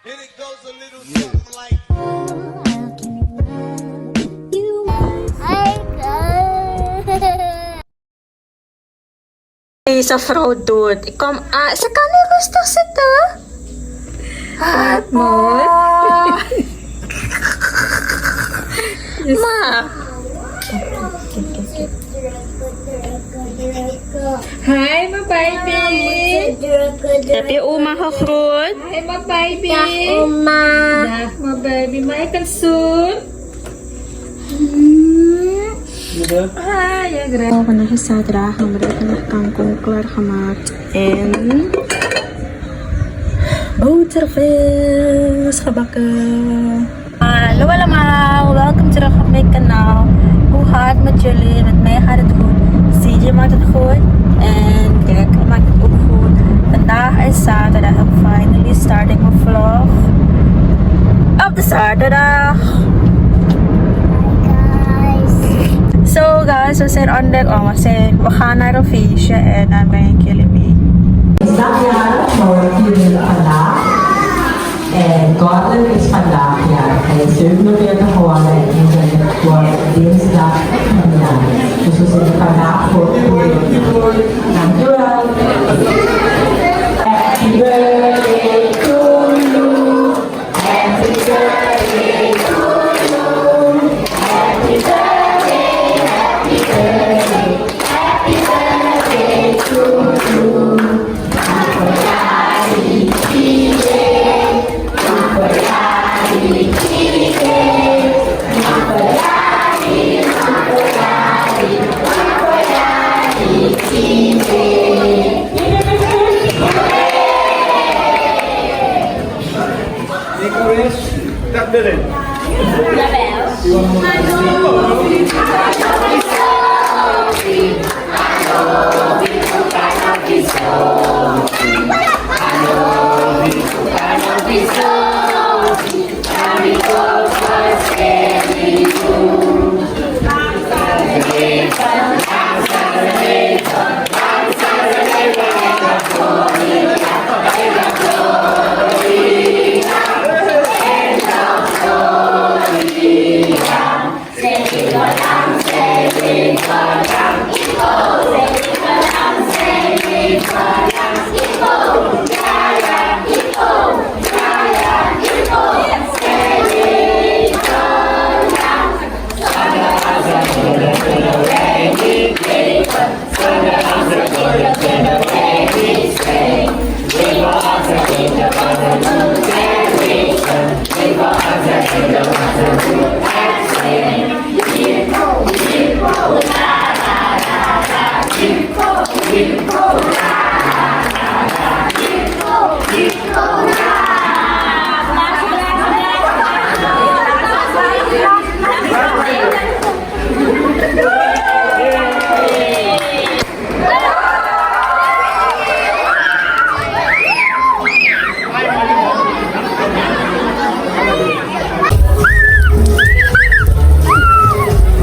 And it goes a little something like. Sa fraud dood. Sa kanil gusto sa ta? At mo? Ma. Hi, my baby. Tapi uma ka fraud. Hi, my baby. Uma. Dah, my baby. Michael soon. Hi, ya gra. Ako na sa sadra. Hamra ka na kangkong klar hamat. And... Butterflies. Kabaka. Hello, allemaal. Welkom terug op mijn kanaal. Hoe gaat het met jullie? Met mij gaat het goed. CJ maakt het goed. En kijk, maakt het ook goed. Vandaag is zaterdag. I'm finally starting my vlog. Op de zaterdag. So guys, we zijn on deck. We gaan naar een feestje en dan ben ik jullie mee. Isakya for human pala and Gordon is palakya and serve no kaya kahawala and internet for this that kanila. Susunod pala for natural. Happy birthday to you. Happy birthday to you. Happy birthday, happy birthday, happy birthday to you. Tap that in.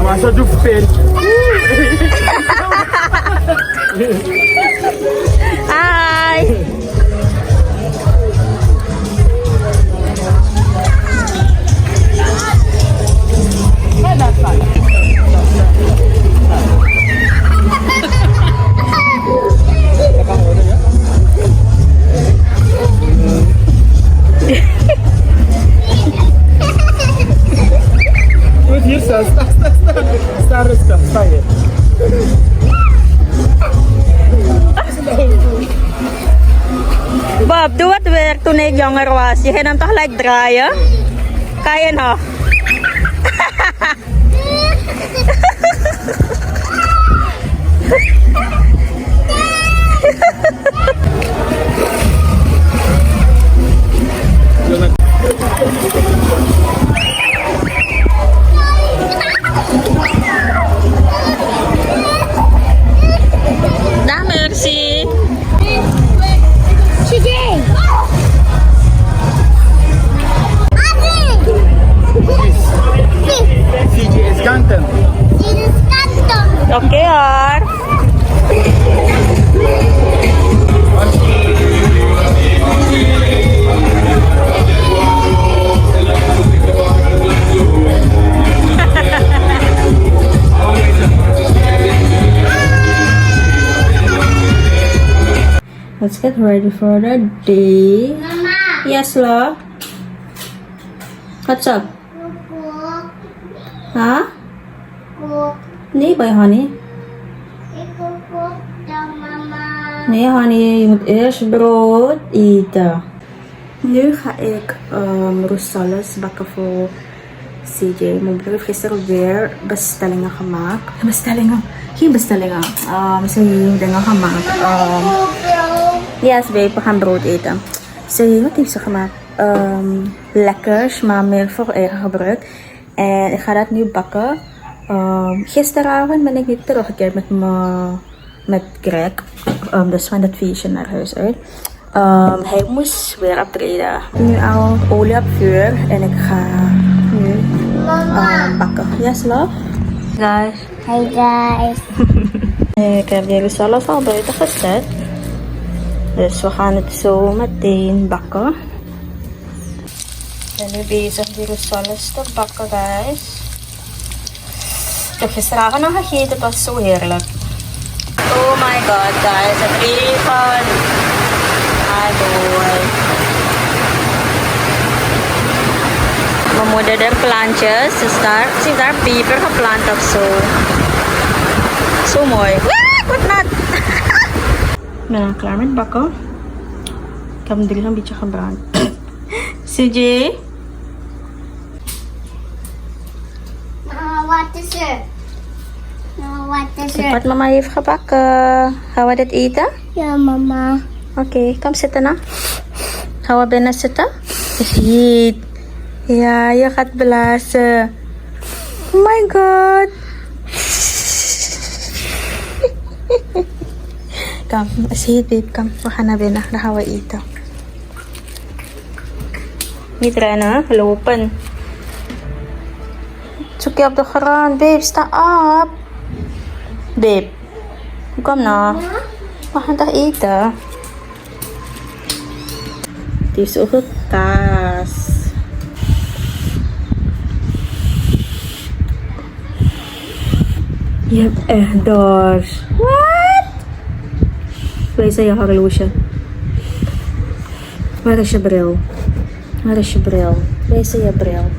Masa do peito. Hi! Hier sta hier. Bob, doe wat werk toen ik jonger was. Je ging hem toch like draaien? Kan je nog? Dag, merci. CJ is Ganten. Oké hoor. Let's get ready for the day. Mama, Yes, love. What's up? cook, Huh? cook. Nee, bij honey. Ik wil cook dan mama. Nee, honey, je moet eerst brood eten. Nu ga ik rousselas bakken voor CJ. Mijn broer heeft gisteren weer bestellingen gemaakt. Bestellingen? Geen bestellingen. Ze heeft dingen gemaakt. Yes, babe, we gaan brood eten. Wat heeft ze gemaakt? Lekkers, maar meer voor eigen gebruik. En ik ga dat nu bakken. Gisteravond ben ik niet teruggekeerd met Greg. Dus van dat feestje naar huis uit. Hij moest weer upgraden. Nu al olie op vuur en ik ga nu bakken. Yes, love? Guys. Hi guys. Ik heb die rousselas al buiten gezet. Dus we gaan het zo meteen bakken. Ik ben nu bezig die rousselas te bakken, guys. Ik heb gisteravond nog gegeten, het was zo heerlijk. Oh my god, guys, het regent. Adoy. Mijn moeder de plantjes, ze heeft daar peper geplant of zo. Zo mooi. Wat nat! Ik ben al klaar met bakken. Ik heb hem 3 een beetje gebrand. CJ? Wat is er? Wat is Kijk wat mama heeft gebakken. Gaan we dit eten? Ja mama. Oké, kom zitten nou. Gaan we binnen zitten? Het is heet. Ja, je gaat blazen. Oh my god. Kom, het is heet, babe. Kom, we gaan naar binnen. Dan gaan we eten. Niet rennen, lopen. Zoek je op de grond, babe. Sta op. Babe, kom nou. We gaan toch eten? Het is ook een kaas. Je hebt echt dorst. Wat? Waar is je horloge? Waar is je bril? Waar is je bril? Waar is je bril?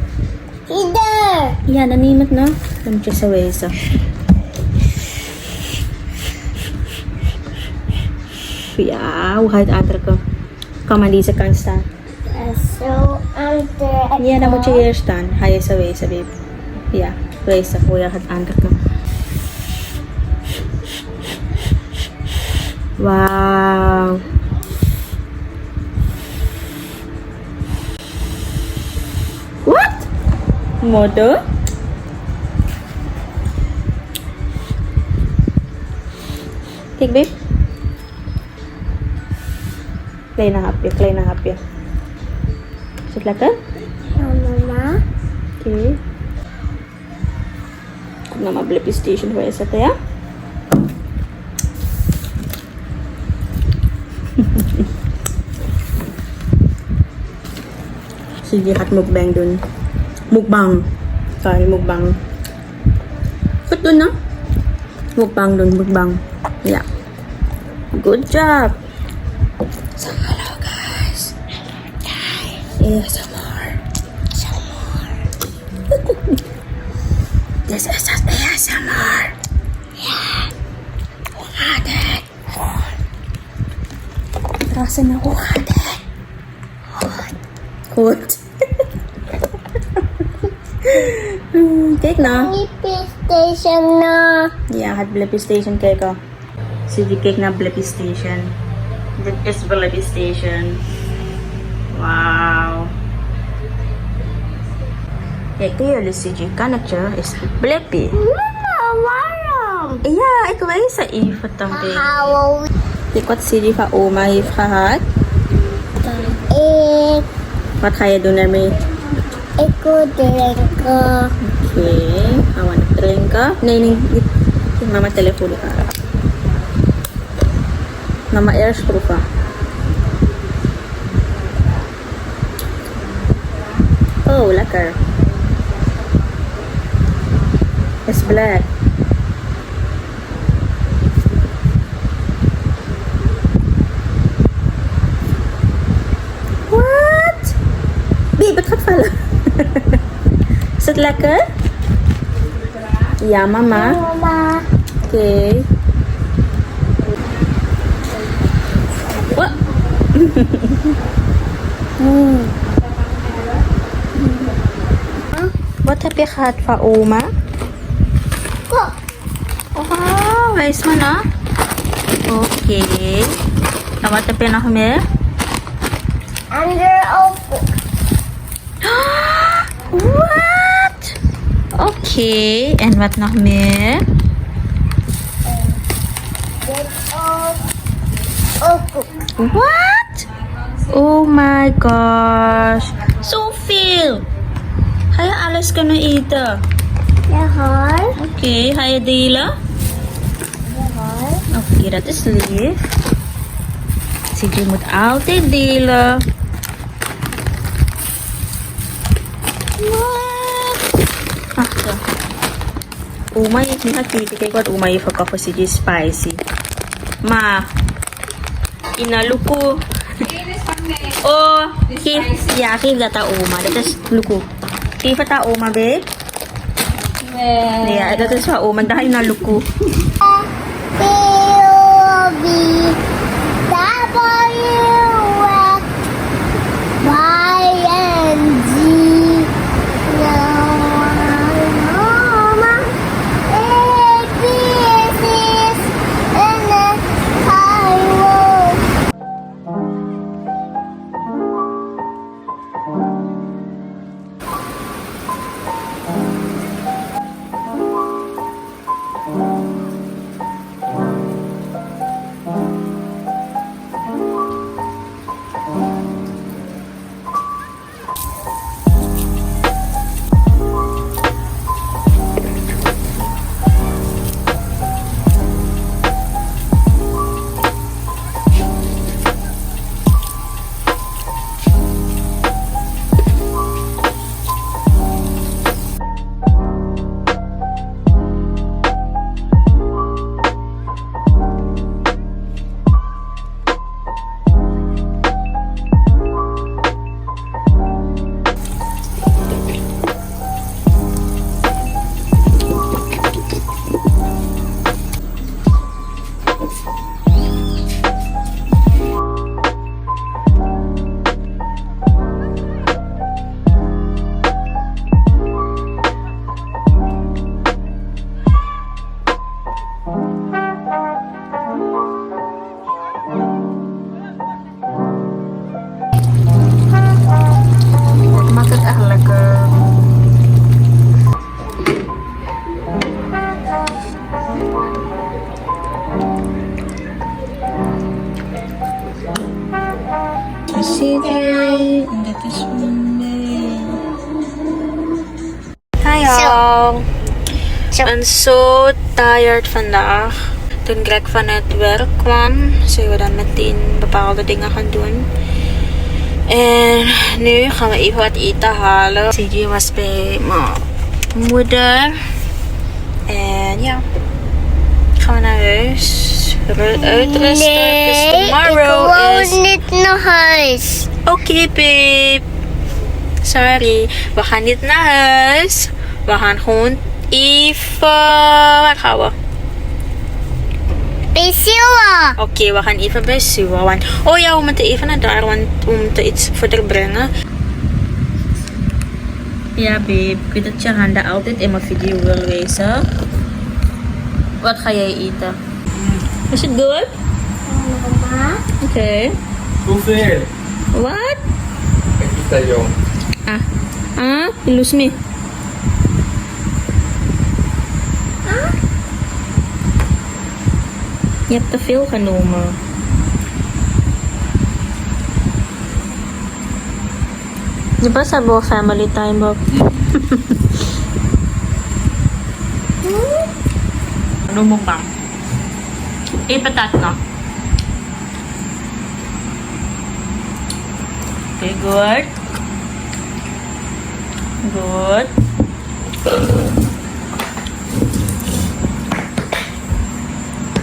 Ieder. Ja, dan neem het nou. Dan moet je zo wezen. Ja, hoe ga je het aantrekken? Kom aan deze kant staan. Zo aantrekken. Ja, dan moet je hier staan. Ga je zo wezen, babe. Ja, wezen hoe je gaat aantrekken. Wauw. Wat? Modo? Kijk, babe. Kleine hapje, kleine hapje. Is het lekker? Ja mama. Oké. Kom naar mijn Blippy Station voor je zetten, ja? Zie je gaat mukbang doen. Mukbang. Sorry, mukbang. Goed doen, no? Mukbang doen, mukbang. Ja. Good job. So, hello guys. Yes, some more. Some more. This is just ASMR. Yeah. Hoe gaat het? Rasen na, hoe gaat het? Goed. Kijk nou. Blippi Station na. Ja, het Blippy Station kijken. Zie je, kijk naar Blippy Station. Dit is Blippy Station. Wauw. Kijk jullie, CJ kannetje is Blippy. Mama, waarom? Ja, ik weet ze even tampi. Hou Kijk wat CJ van oma heeft gehad. ik. Wat ga je doen ermee? Ik wil drinken. Oké, gaan we drinken. Nee, niet. Mama telefoon ka. Mama eerst proeven. Oh, lekker. It's black. het lekker? Ja, mama. Mama. Oké. Wat? Wat heb je gehad van oma? Kok. Oh, wijs me na. Oké. En wat heb je nog meer? Under open. Wat? Oké. En wat nog meer? Dit open. What? Oh my gosh. Zoveel. Ga je alles kunnen eten? Ja hoor. Oké, ga je delen? Ja hoor. Oké, dat is lief. CJ moet altijd delen. What? Wacht. Oma heeft niet gekeken. Kijk wat oma heeft gekocht voor CJ spicy. Maar, inaluko. Oh, geef dat aan oma. Dat is luko. Geef het aan oma, babe. Ja, dat is van oma. Dahil na luko. B-O-B. W-Y-N-G. Maak het echt lekker. CJ, en dit is voor mij. Hi y'all. Ik ben zo tired vandaag. Toen Greg van het werk kwam, zullen we dan meteen bepaalde dingen gaan doen. En nu gaan we even wat eten halen. CJ was bij mijn moeder. En ja, gaan we naar huis. Uitrusten. Dus tomorrow is... niet naar huis. Oké, babe. Sorry. We gaan niet naar huis. We gaan gewoon even... Waar gaan we? Bij Siwa. Oké, we gaan even bij Siwa. Want... Oh ja, we moeten even naar daar. Want we moeten iets voor haar brengen. Ja, babe. Ik weet dat je handen altijd in mijn video wil wezen. Wat ga jij eten? Is het good? Mama. Oké. Hoeveel? What? Kita jong. You lose me. Je hebt te veel genomen. Di ba sabi mo family time, Bob? Ano mo ba? Ipatat na. Okay, good. Good.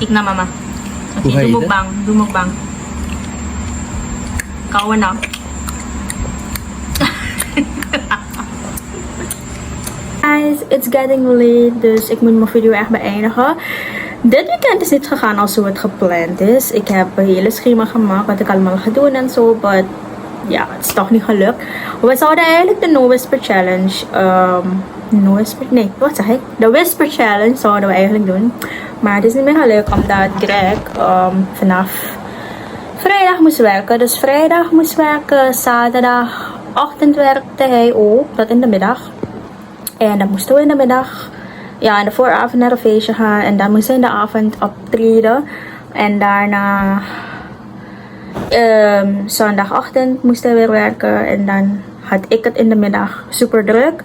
Ikna, mama. Okay, Buhay na? dumukbang. Dumukbang. Kawan na. Guys, it's getting late, dus ik moet mijn video echt beëindigen. Dit weekend is niet gegaan als hoe het gepland is. Ik heb een hele schema gemaakt wat ik allemaal ga doen en zo, but ja, het is toch niet gelukt. We zouden eigenlijk de No Whisper Challenge, de Whisper Challenge zouden we eigenlijk doen. Maar het is niet meer gelukt omdat Greg vanaf vrijdag moest werken. Dus vrijdag moest werken, zaterdagochtend werkte hij ook, dat in de middag. En dan moesten we in de middag, ja, in de vooravond naar een feestje gaan. En dan moesten we in de avond optreden. En daarna zondagochtend moesten we weer werken. En dan had ik het in de middag super druk.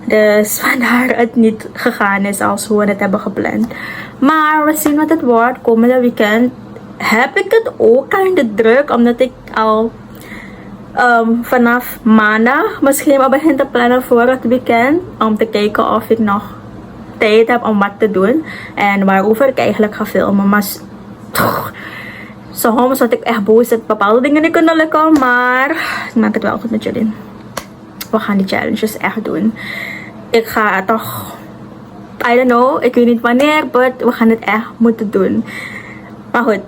Dus vandaar het niet gegaan is als hoe we het hebben gepland. Maar we zien wat het wordt. Komende weekend heb ik het ook kinda druk. Omdat ik al vanaf maandag mijn schema begin te plannen voor het weekend. Om te kijken of ik nog tijd heb om wat te doen. En waarover ik eigenlijk ga filmen. Maar soms had ik echt boos dat bepaalde dingen niet kunnen lukken. Maar ik maak het wel goed met jullie. We gaan die challenges echt doen. Ik ga toch, I don't know, ik weet niet wanneer, but we gaan het echt moeten doen. Maar goed,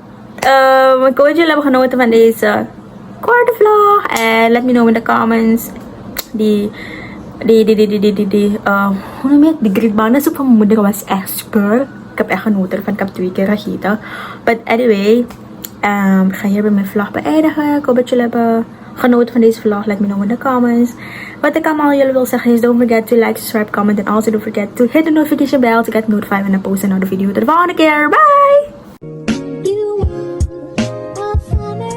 ik hoop dat jullie hebben genoten van deze korte vlog. En let me know in de comments. Hoe noem je het? Die grietbanensoep van mijn moeder was echt super. Ik heb echt genoten ervan. Ik heb 2 keer gegeten. But anyway, ik ga hier bij mijn vlog beëindigen. Ik hoop dat jullie hebben genoten van deze vlog. Let me know in de comments. Wat ik allemaal jullie wil zeggen is, don't forget to like, subscribe, comment. And also don't forget to hit the notification bell to get notified when I post another video. Tot de volgende keer. Bye!